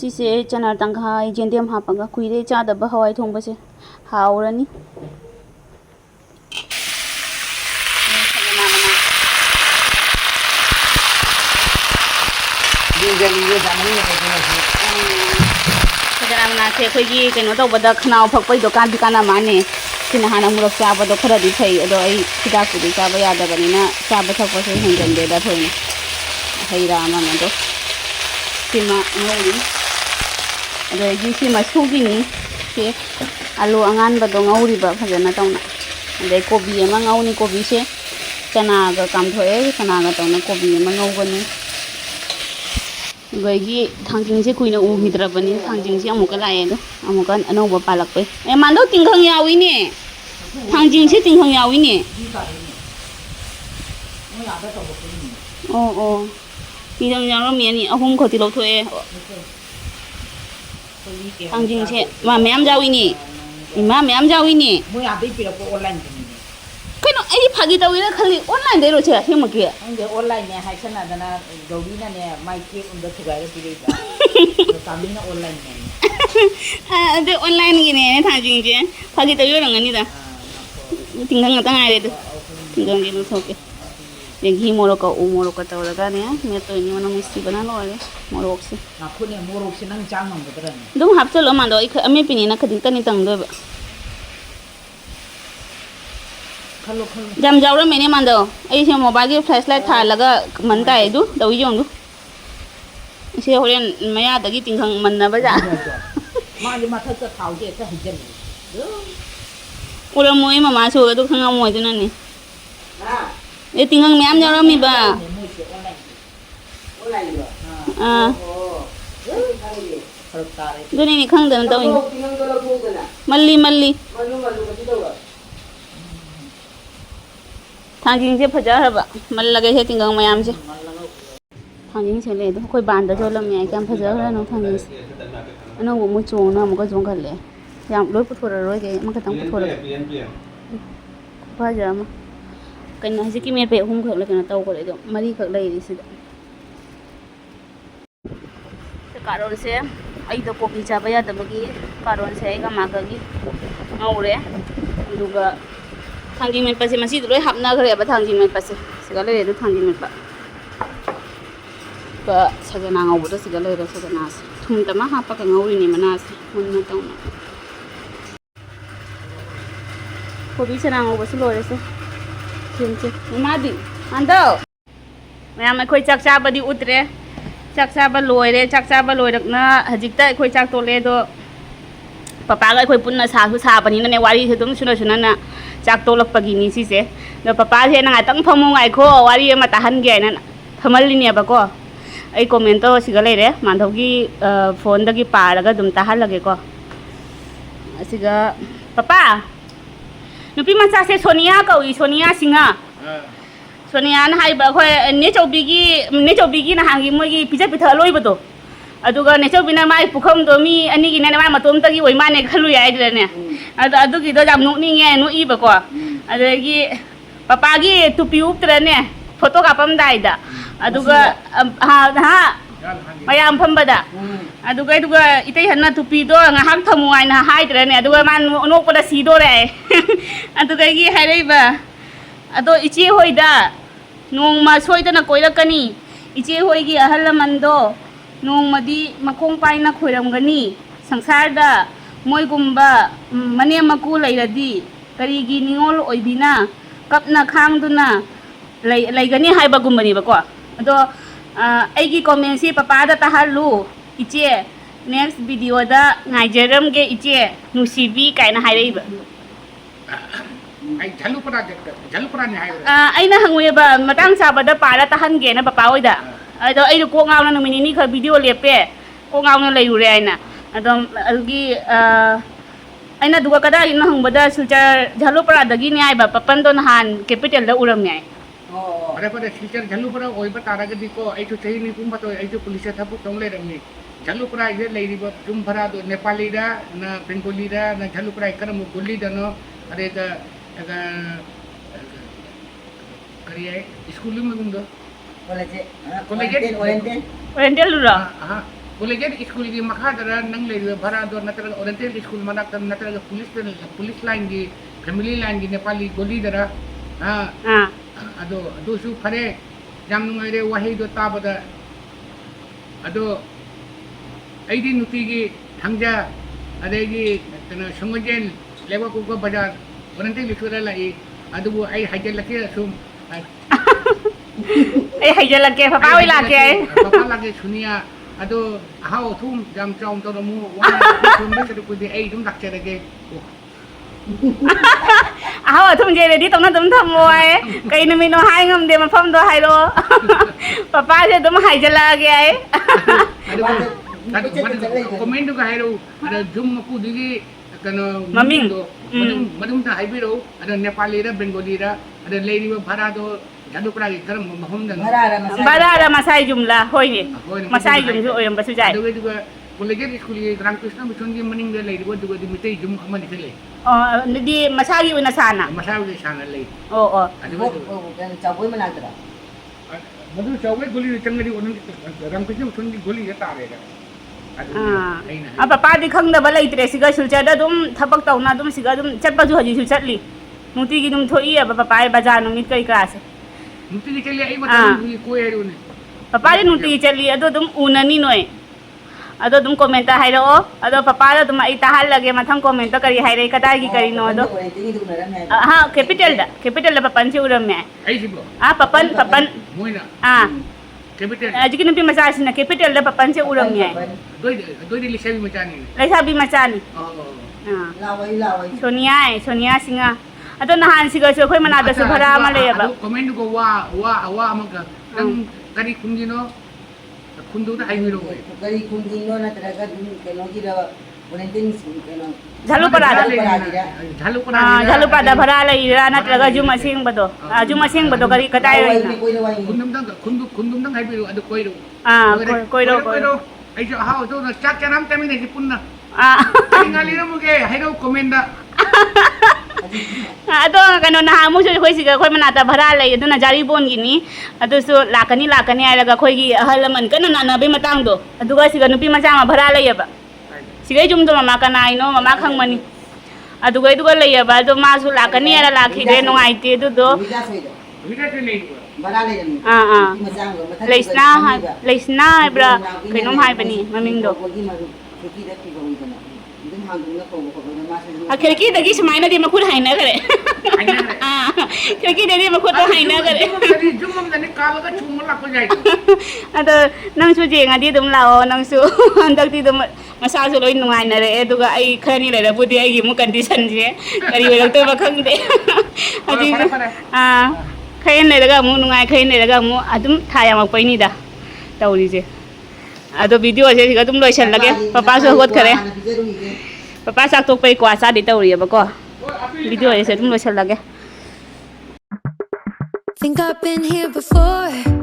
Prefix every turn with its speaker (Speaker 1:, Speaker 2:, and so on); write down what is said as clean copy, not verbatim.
Speaker 1: ꯉꯁꯤꯁꯦ ꯆꯅꯥ ꯇꯪꯈꯥꯏ ꯌꯦꯟꯗꯦꯝ ꯍꯥꯞꯄꯒ ꯀꯨꯏꯔꯦ ꯆꯥꯗꯕ ꯍꯋꯥꯏ ꯊꯣꯡꯕꯁꯦ ꯍꯥꯎꯔꯅꯤ ꯁꯖꯅꯥ ꯃꯅꯥꯁꯦ ꯑꯩꯈꯣꯏꯒꯤ ꯀꯩꯅꯣ ꯇꯧꯕꯗ ꯈꯅꯥꯎ ꯐꯛꯄꯩꯗꯣ ꯀꯥꯟꯗꯤ ꯀꯥꯟꯅ ꯃꯥꯅꯦ ꯁꯤꯅ ꯍꯥꯟꯅ ꯃꯨꯔꯛ ꯆꯥꯕꯗꯣ ꯈꯔꯗꯤ ꯐꯩ ꯑꯗꯣ ꯑꯩ ꯍꯤꯗꯥꯛꯄꯨꯗꯤ ꯆꯥꯕ ꯌꯥꯗꯕꯅꯤꯅ ꯆꯥꯕ ꯊꯛꯄꯁꯦ ꯍꯦꯟꯖꯟꯗꯦꯗ ꯊꯣꯏꯅ ꯍꯩ ꯔꯥ ꯑꯃꯗꯣ ꯁꯤꯃ ꯉꯧꯔꯤ ꯑꯗꯒꯤ ꯁꯤꯃ ꯁꯨꯒꯤꯅꯤ ꯁꯤ ꯑꯂꯨ ꯑꯉꯥꯟꯕꯗꯣ ꯉꯧꯔꯤꯕ ꯐꯖꯅ ꯇꯧꯅ ꯑꯗꯩ ꯀꯣꯕꯤ ꯑꯃ ꯉꯧꯅꯤ ꯀꯣꯕꯤꯁꯦ ꯆꯅꯥꯒ ꯀꯥꯝꯊꯣꯛꯑꯦ ꯆꯅꯥꯒ ꯇꯧꯅ ꯀꯣꯕꯤ ꯑꯃ ꯉꯧꯒꯅꯤ ꯑꯗꯒꯤ ꯊꯥꯡꯖꯤꯡꯁꯦ ꯀꯨꯏꯅ ꯎꯈꯤꯗ꯭ꯔꯕꯅꯤ ꯊꯥꯡꯖꯤꯡꯁꯦ ꯑꯃꯨꯛꯀ ꯂꯥꯛꯑꯦ ꯑꯗꯣ ꯑꯃꯨꯛꯀ ꯑꯅꯧꯕ ꯄꯥꯜꯂꯛꯄꯩ ꯃꯥꯟꯗꯧ ꯇꯤꯡꯈꯪ ꯌꯥꯎꯏꯅꯦ ꯊꯥꯡꯖꯤꯡꯁꯦ ꯇꯤꯡꯈꯪ ꯌꯥꯎꯏꯅꯦ ꯑꯣ ꯑꯣ ꯇꯤꯡꯈꯪ ꯌꯥꯎꯔꯝꯃꯤ ꯑꯅꯤ ꯑꯍꯨꯝ ꯈꯛꯇꯤ ꯂꯧꯊꯣꯛꯑꯦ ꯊꯥꯡꯖꯤꯡꯁꯦ ꯃꯌꯥꯝ ꯌꯥꯎꯏꯅꯦ ꯏꯃꯥ ꯃꯌꯥꯝ ꯌꯥꯎꯏꯅꯦ
Speaker 2: ꯃꯣꯏ ꯑꯗꯩ ꯄꯤꯔꯛꯄ ꯑꯣꯟꯂꯥꯏꯟ
Speaker 1: ꯀꯩꯅꯣ ꯑꯩ ꯐꯥꯒꯤ ꯇꯧꯋꯤꯔ ꯈꯜꯂꯤ ꯑꯣꯟꯂꯥꯏꯟꯗꯩꯔꯣ ꯁꯦ ꯑꯁꯦꯡꯃꯛꯀꯤ
Speaker 2: ꯈꯪꯗꯦ ꯑꯣꯟꯂꯥꯏꯟꯅꯦ ꯍꯥꯏꯁꯟꯅꯗꯅ ꯒꯧꯔꯤꯅꯅꯦ ꯃꯥꯏ ꯀꯦꯛ ꯑꯝꯗ ꯊꯨꯒꯥꯏꯔ ꯄꯤꯔꯛꯏꯕ ꯇꯥꯃꯤꯅ ꯑꯣꯟꯂꯥꯏꯟꯅꯦ
Speaker 1: ꯑꯗꯨ ꯑꯣꯟꯂꯥꯏꯟꯒꯤꯅꯦ ꯊꯥꯡꯖꯤꯡꯁꯦ ꯐꯥꯒꯤ ꯇꯧꯔꯤ ꯑꯣꯏꯔꯝꯒꯅꯤꯗ ꯇꯤꯡꯈꯪ ꯉꯥꯛꯇ ꯉꯥꯏꯔꯦ ꯑꯗꯨ ꯇꯤꯡꯈꯪꯁꯦ ꯂꯧꯊꯣꯛꯀꯦ घी मोरक उ मोरक तौरगाने मेटोनी मन मिस्तीबना लोरे मोरकसे
Speaker 2: नाखुने मोरकसे नंग चांग मंगदरने
Speaker 1: दum हप्चलो मांदो अमे पिनीना खदितनी तंगदोब
Speaker 2: खलो खलो
Speaker 1: जम जावरा मेने मांदो अइसे मोबाइल की फ्लैश लाइट थालगा मनता है दु दउई जोंदु इसे होरेन मयादगी तिंखंग मन्नबा जा
Speaker 2: माली माथक थाउजे त हिजन
Speaker 1: ओरा मोय ममा सो दु खंगा मोय दुननी हां ए तिंखंग म्याम जावरामी बा दुनी नि खंगदन तौइन मल्ली मल्ली थांजिंग से फजरबा मल्लगे से तिंखंग मयाम से थांजिंग से ले दो कोई बांदा जोलम याय काम फजररा नो थांजिंग से अनो वो मु चोंग ना मको जोंग खले याम लोय पुथोरा रोय के मका तंग पुथोरा फजरमा कहीं हजिकी मेरे पे हम खक लेकिन तौ करे दो मरी खक लेरी सिदा कारोन से आई तो कॉफी चाबा यादबगी कारोन से आई का मागगी ngौरे दुगा थांगी में पसे मसी लोय हापना खरे बा थांगी में पसे सिगा ले दो थांगी में पा का सजना ngौबो सिगा ले दो सजना से थुम तमा हापा का ngौरी नि मना से मुन्ना तौना कॉफी चना ngौबो से लोरे से चिंचे मादी आंदो मैम अखोय चाक चाबदी उतरे चाक चाबा लोयरे चाक चाबा लोयरकना हजिकता अखोय चाक तोले दो पापा अखोय पुन्ना सासु साबनी ने वारी से तुम सुना सुना ना चाक तोलकपगी नि सिसे दो पापा से ना तंग फमु गायखो वारी अमा ताहन गे ना थमललिने बको आई कमेंट तो सिगा लेरे मांधवगी फोन दगी पारगा दुम ताहलगे को सिगा पापा नुपी मचा से सोनिया कौई सोनिया सिंहा सोनिया ना हाइबा खोय नेचौबीगी ना हांगी मोगी पिजा पिथा लोइबदो अदुगा नेचौबीना माई पुखम दो मी अनिगी ने मा मतोम तगी ओइ माने खलु याइद्रने अदुगी दो जाम नोकनिंगे नोइबको अदगी पापागी टुपी उपत्रने फोटो कापम दाइदा अदुगा हा हा मयाम फंबदा अदुगा इतै हन्ना टुपी दो ngahak thamu aina haidrene aduga man nokpada sidore aduga gi hairaiba ado iche hoida nongma soidana koirakani iche hoigi ahal mando nongmadi makong paina khoiramgani sangsarda moigumba mane maku lairadi karigi ningol oibina kapna khangduna laigani haiba gumbani bako ado aigi comment si papa da tahalu iche next video da ngaijeram ge iche nusibi kaina hairaiba
Speaker 2: ai jalupara ne hai
Speaker 1: aina hangweba matang sabada para tahan ge na papa oida ado ai ko ngawna numini ni kha video lepe ko ngawna leure aina adom algi aina duga kada ina hangbada silchar jalupara dagi ni ai ba papan don han capital da uram nyai
Speaker 2: अरे पर सिलचर झलुपरा ओइबा तारागदी को आइतो चही नि कुम पतो आइतो police थापु तंगले रंगनी झलुपरा इजे लेरिबो जुम भरा दो नेपाली रा न बेंगोली रा न झलुपरा करम गोली दनो अरे द करिए स्कूल में गुंदो कॉलेज ओरिएंटल
Speaker 1: ओरिएंटल रा
Speaker 2: हां ꯀꯣꯂꯦꯖ ꯁ꯭ꯀꯨꯜꯒꯤ ꯃꯈꯥꯗꯔ ꯅꯪ ꯂꯩꯔꯤꯕ ꯚꯔꯥꯗꯣ ꯅꯠꯇ꯭ꯔꯒ ꯑꯣꯔꯤꯌꯦꯟꯇꯦꯜ ꯁ꯭ꯀꯨꯜ ꯃꯅꯥꯛꯇ ꯅꯠꯇ꯭ꯔꯒ ꯄꯨꯂꯤꯁ ꯂꯥꯏꯟꯒꯤ ꯐꯦꯃꯤꯂꯤ ꯂꯥꯏꯟꯒꯤ ꯅꯦꯄꯥꯂꯤ ꯒꯣꯂꯤꯗꯔ ꯑꯗꯣ ꯑꯗꯨꯁꯨ ꯐꯔꯦ ꯌꯥꯝ ꯅꯨꯡꯉꯥꯏꯔꯦ ꯋꯥꯍꯩꯗꯣ ꯇꯥꯕꯗ ꯑꯗꯣ ꯑꯩꯗꯤ ꯅꯨꯡꯇꯤꯒꯤ ꯊꯥꯡꯖ ꯑꯗꯒꯤ ꯀꯩꯅꯣ ꯁꯪꯒꯣꯏꯖꯦꯟ ꯂꯩꯕꯥꯛꯄꯣꯛꯄ ꯕꯖꯥꯔ ꯑꯣꯔꯤꯌꯦꯟꯇꯦꯜ ꯁ꯭ꯀꯨꯜꯗ ꯂꯥꯛꯏ ꯑꯗꯨꯕꯨ ꯑꯩ ꯍꯥꯏꯖꯤꯜꯂꯛꯀꯦ ꯁꯨꯝ
Speaker 1: ꯑꯩ ꯍꯩꯖꯜꯂꯛꯀꯦ ꯄꯄꯥ ꯍꯣꯏ ꯂꯥꯛꯀꯦ ꯑꯩ
Speaker 2: ꯄꯄꯥ ꯂꯥꯛꯀꯦ ꯁꯨꯅꯤꯌꯥ ꯑꯗꯣ ꯑꯍꯥꯎ ꯑꯊꯨꯝ ꯌꯥꯝ ꯆꯥꯎꯅ ꯇꯧꯔꯝꯃꯨ ꯋꯥꯅ ꯊꯣꯡꯕ ꯁꯔꯨꯛꯄꯨꯗꯤ ꯑꯩ ꯑꯗꯨꯝ ꯂꯥꯛꯆꯔꯒꯦ
Speaker 1: ꯑꯍꯥꯎ ꯑꯊꯨꯝꯁꯦ ꯔꯦꯗꯤ ꯇꯧꯅ ꯑꯗꯨꯝ ꯊꯝꯃꯣ ꯍꯥꯏ ꯀꯩ ꯅꯨꯃꯤꯠꯅꯣ ꯍꯥꯏ ꯉꯝꯗꯦ ꯃꯐꯝꯗꯣ ꯍꯥꯏꯔꯛꯑꯣ ꯄꯄꯥꯁꯦ ꯑꯗꯨꯝ ꯍꯥꯏꯖꯜꯂꯛꯑꯒꯦ ꯑꯩ
Speaker 2: ꯀꯣꯃꯦꯟꯗꯨꯒ ꯍꯥꯏꯔꯛꯎ ꯑꯗ ꯖꯨꯝ ꯃꯄꯨꯗꯨꯒꯤ ꯀꯩꯅꯣ
Speaker 1: ꯃꯃꯤꯡ
Speaker 2: ꯃꯃꯤꯡꯗꯣ ꯃꯗꯨꯝꯇ ꯍꯥꯏꯕꯤꯔꯛꯎ ꯑꯗ ꯅꯦꯄꯥꯂꯤꯔ ꯕꯦꯡꯒꯣꯂꯤꯔ ꯑꯗ ꯂꯩꯔꯤꯕ ꯚꯔꯥꯗꯣ ꯖꯥꯂꯨꯄꯔꯥꯒꯤ ꯀꯔꯝꯕ ꯃꯐꯝꯗꯅꯣ
Speaker 1: ꯕꯔꯥꯔ ꯃꯁꯥꯏ ꯖꯨꯝꯂꯥ ꯍꯣꯏꯅꯦ ꯃꯁꯥꯏ ꯖꯨꯝꯁꯨ ꯑꯣꯏꯔꯝꯕꯁꯨ ꯌꯥꯏ
Speaker 2: ꯑꯗꯨꯒ ꯀꯣꯂꯦꯖ ꯁ꯭ꯀꯨꯜꯒꯤ ꯔꯥꯃꯀ꯭ꯔꯤꯁꯅ ꯃꯤꯁꯟꯒꯤ ꯃꯅꯤꯡꯗ ꯂꯩꯔꯤꯕ ꯑꯗꯨꯒꯗꯤ ꯃꯩꯇꯩ ꯖꯨꯝ ꯑꯃꯅꯤꯁꯨ ꯂꯩ
Speaker 1: ꯑꯗꯨꯗꯤ ꯃꯁꯥꯒꯤ ꯑꯣꯏꯅ ꯁꯥꯅ
Speaker 2: ꯃꯁꯥꯒꯤ ꯁꯥꯟꯅ ꯂꯩ
Speaker 1: ꯑꯣ
Speaker 3: ꯆꯥꯎꯕꯣꯏ ꯃꯅꯥꯛꯇꯔ
Speaker 2: मधु चौबे गोली चंगरी रामकृष्ण मिशन की गोली ये तारेगा
Speaker 1: पपादी खंगदब लेट्रे सिगा सिलचर अदुम थबक तौना अदुम सिगा अदुम चटपजु हजिसु चटली नुतीगी दुम थोई अब पपाय बाजार नुमित कई क्लास
Speaker 2: नुतीगी चली आई मतलब कोई है
Speaker 1: पपादी नुतीगी चली अदो दुम उननी नोय अदो दुम कमेंट हाइरो अदो पपादा दुम आई ताहाल लगे मथम कमेंट करी हाइरे कदागी करी नो अदो हां कैपिटल दा पपन से उरम में
Speaker 2: आई सिबो
Speaker 1: पपन
Speaker 2: मोइना कैपिटल
Speaker 1: अजिकी नुपी मचासिना कैपिटल दा पपन से उरम में
Speaker 2: दोई लिसाबी मचानी
Speaker 1: मचानी सोनिया सिंगा अदो नहान सिगा सो खोय मना दसु भरा मा लेबा
Speaker 2: कमेंट को वा अमका नंग करी खुंजिनो खुंदुदा हाइमिरो
Speaker 3: करी खुंजिनो नत्रगा केनोगिरा ओरेंटिंग केनो
Speaker 1: झालुपरादा भरा लेरा नत्रगा जुमा सिंगबदो करी कटाय
Speaker 2: खुंदुमदंग हाइबिरो अदो कोइरो
Speaker 1: कोइरो
Speaker 2: आइजो हाउ दो चाक चनाम तमिने कि पुन्ना ngalira mo ke hairo komenda
Speaker 1: अदो कनो ना मुसु खोइ सिगा खोइ मनाता भरा ले अदुना जारी बोन गिनी अदुसु लाकनी आइरगा खोइगी अहल मन कन नानाबे मतांग दो अदुगा सिगा नुपी मचा मा भरा लेयबा सिgai जुम दो ममा कना आइनो ममा खंगमनी अदुगा इदुगा लेयबा दो मासु लाकनी आरा लाखिगे नोंगाइते दुदो
Speaker 3: भरा ले
Speaker 1: लेसना हाइब्रा कइनोम हाइबनी ममिंग दो खिड़की दगी सुमाइना दी मखुद हाइना करे खिड़की दगी मखुद तो हाइना करे
Speaker 2: जुमम दने कालगा चुम लाको जाय
Speaker 1: अदो नंसु जेंगादी दुम लाओ नंसु हंदकती दुम मसासु लोइ नुंगाइना रे अदुगा आई खनी लेरा बुदि आइगी मु कंडीशन जे करी वेलतो बखंगदे अदि खैन लेरगा मु नुंगाइ खैन लेरगा मु अदुम थाया मपैनिदा तौरिजे अदो वीडियो से सिगा तुम लोइसन लगे पापा से होत करे पापा साक तो पे क्वासा दे तौरियबको वीडियो से तुम लोइसन लगे
Speaker 4: Think I've been here before.